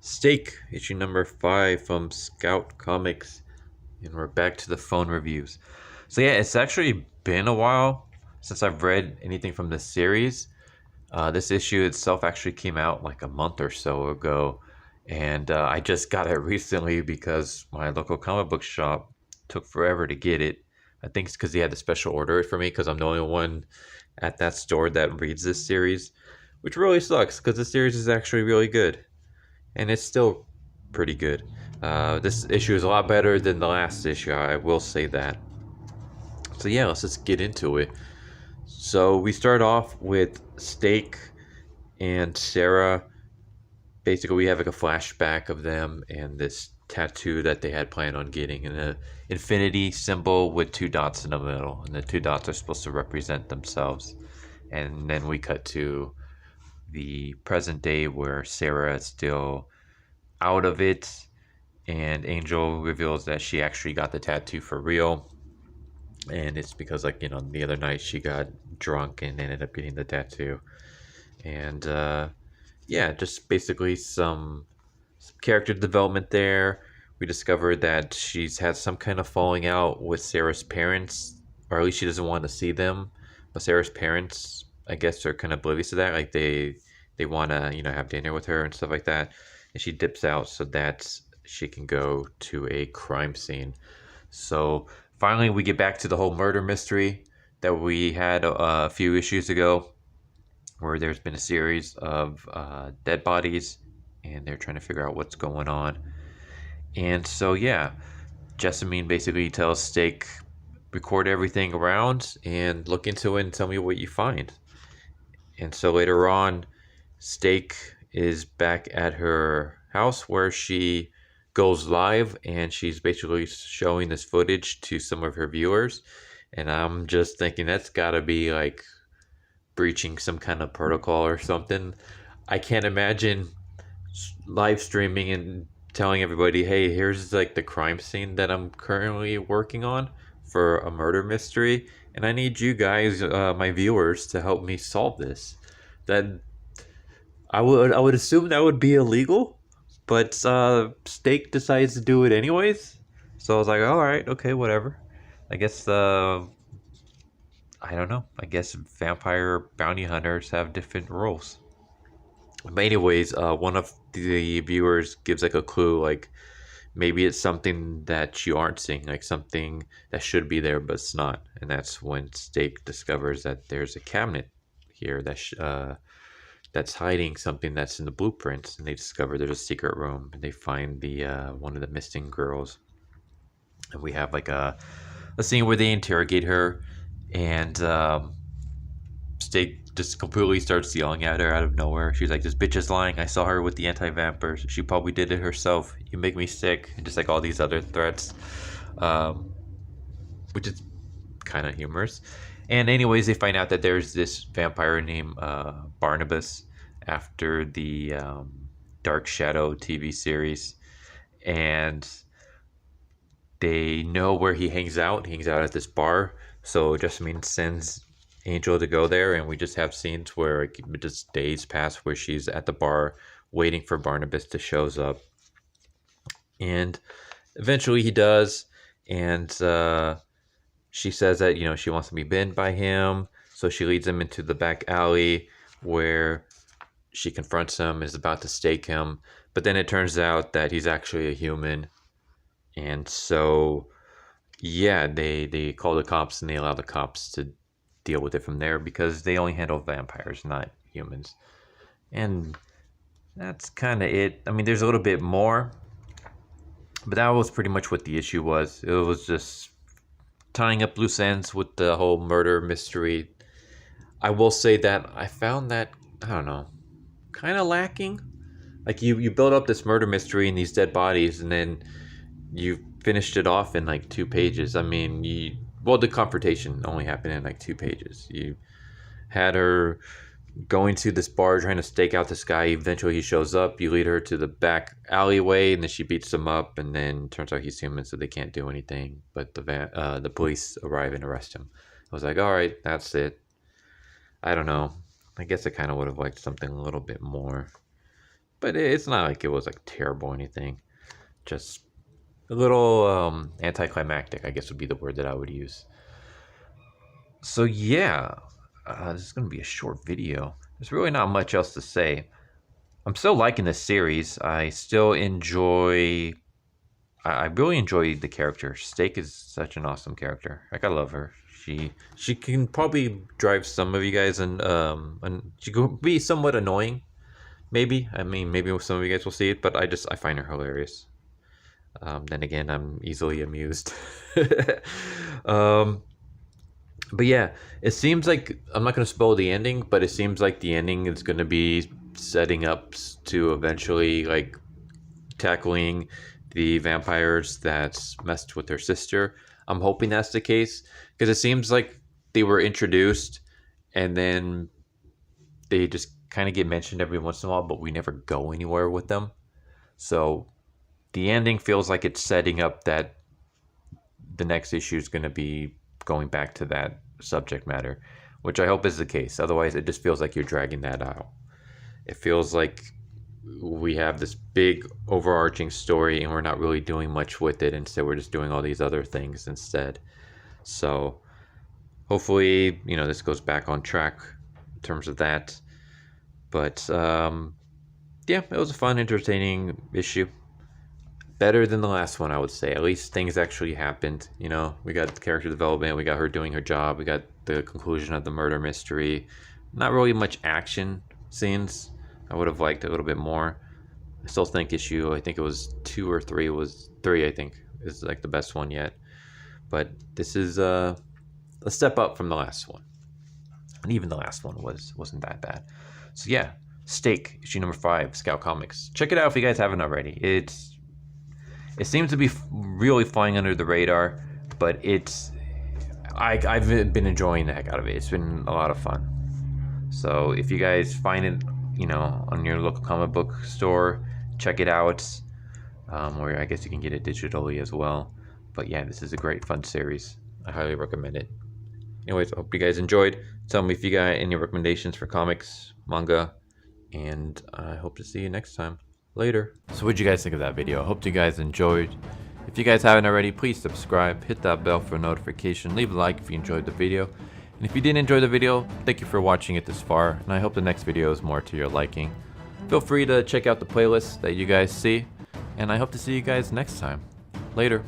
Steak, issue number 5 from Scout Comics, and we're back to the phone reviews. So yeah, it's actually been a while since I've read anything from this series. This issue itself actually came out like a month or so ago, and I just got it recently because my local comic book shop took forever to get it. I think it's because they had to special order it for me because I'm the only one at that store that reads this series, which really sucks because the series is actually really good and it's still pretty good. This issue is a lot better than the last issue, I will say that. So yeah, let's just get into it. So we start off with Steak and Sarah. Basically, we have like a flashback of them and this tattoo that they had planned on getting, and an infinity symbol with two dots in the middle, and the two dots are supposed to represent themselves. And then we cut to the present day where Sarah is still out of it, and Angel reveals that she actually got the tattoo for real, and it's because, like, the other night she got drunk and ended up getting the tattoo. And yeah, just basically some character development there. We discovered that she's had some kind of falling out with Sarah's parents, or at least she doesn't want to see them. But Sarah's parents, I guess, are kind of oblivious to that. Like they want to have dinner with her and stuff like that, and she dips out so that she can go to a crime scene. So finally, we get back to the whole murder mystery that we had a few issues ago, where there's been a series of dead bodies, and they're trying to figure out what's going on. And so, yeah, Jessamy basically tells Steak, record everything around and look into it and tell me what you find. And so later on, Steak is back at her house where she goes live, and she's basically showing this footage to some of her viewers. And I'm just thinking that's gotta be like breaching some kind of protocol or something. I can't imagine live streaming and telling everybody, hey, here's like the crime scene that I'm currently working on for a murder mystery, and I need you guys, my viewers, to help me solve this. That I would assume that would be illegal, but Steak decides to do it anyways. So I was like, all right, okay, whatever. I guess I don't know. I guess vampire bounty hunters have different rules. But anyways, one of the viewers gives like a clue, like maybe it's something that you aren't seeing, like something that should be there but it's not. And that's when Steak discovers that there's a cabinet here that's hiding something that's in the blueprints, and they discover there's a secret room, and they find the one of the missing girls, and we have like a scene where they interrogate her, and Steak just completely starts yelling at her out of nowhere. She's like, "This bitch is lying. I saw her with the anti-vampers. She probably did it herself. You make me sick." And just like all these other threats, um, which is kind of humorous. And anyways, they find out that there's this vampire named Barnabas after the Dark Shadow TV series, and they know where he hangs out. He hangs out at this bar. So Jessamine sends Angel to go there, and we just have scenes where like, just days pass where she's at the bar waiting for Barnabas to shows up, and eventually he does, and she says that she wants to be bitten by him, so she leads him into the back alley where she confronts him, is about to stake him, but then it turns out that he's actually a human, and so yeah, they call the cops, and they allow the cops to deal with it from there because they only handle vampires, not humans. And that's kind of it. I mean, there's a little bit more, but that was pretty much what the issue was. It was just tying up loose ends with the whole murder mystery. I will say that I found that, I don't know, kind of lacking. Like you build up this murder mystery and these dead bodies, and then you finished it off in like 2 pages. I mean, the confrontation only happened in like 2 pages. You had her going to this bar trying to stake out this guy. Eventually he shows up. You lead her to the back alleyway, and then she beats him up, and then turns out he's human, so they can't do anything. But the police arrive and arrest him. I was like, all right, that's it. I don't know. I guess I kind of would have liked something a little bit more. but it's not like it was like terrible or anything. Just a little anticlimactic, I guess would be the word that I would use. So yeah, this is gonna be a short video. There's really not much else to say. I'm still liking this series. I still enjoy. I really enjoy the character. Steak is such an awesome character. Like, I love her. She can probably drive some of you guys, and she could be somewhat annoying. Maybe, I mean, maybe some of you guys will see it, but I find her hilarious. Then again, I'm easily amused. um, but yeah, it seems like, I'm not gonna spoil the ending, but it seems like the ending is gonna be setting up to eventually like tackling the vampires that messed with her sister. I'm hoping that's the case, because it seems like they were introduced and then they just kind of get mentioned every once in a while, but we never go anywhere with them. So the ending feels like it's setting up that the next issue is going to be going back to that subject matter, which I hope is the case. Otherwise, it just feels like you're dragging that out. It feels like we have this big overarching story and we're not really doing much with it. Instead, we're just doing all these other things instead. So hopefully, this goes back on track in terms of that. But yeah, it was a fun, entertaining issue. Better than the last one, I would say. At least things actually happened. We got character development, we got her doing her job, we got the conclusion of the murder mystery. Not really much action scenes. I would have liked a little bit more. I still think I think it was 2 or 3, was 3, I think, is like the best one yet. But this is a step up from the last one. And even the last one wasn't that bad. So yeah, Steak, issue number 5, Scout Comics. Check it out if you guys haven't already. It seems to be really flying under the radar, but I've been enjoying the heck out of it. It's been a lot of fun. So if you guys find it, on your local comic book store, check it out. Or I guess you can get it digitally as well. But yeah, this is a great fun series. I highly recommend it. Anyways, I hope you guys enjoyed. Tell me if you got any recommendations for comics, manga, and I hope to see you next time. Later. So what'd you guys think of that video? I hope you guys enjoyed. If you guys haven't already, please subscribe, hit that bell for a notification, leave a like if you enjoyed the video. And if you didn't enjoy the video, thank you for watching it this far, and I hope the next video is more to your liking. Feel free to check out the playlist that you guys see, and I hope to see you guys next time. Later.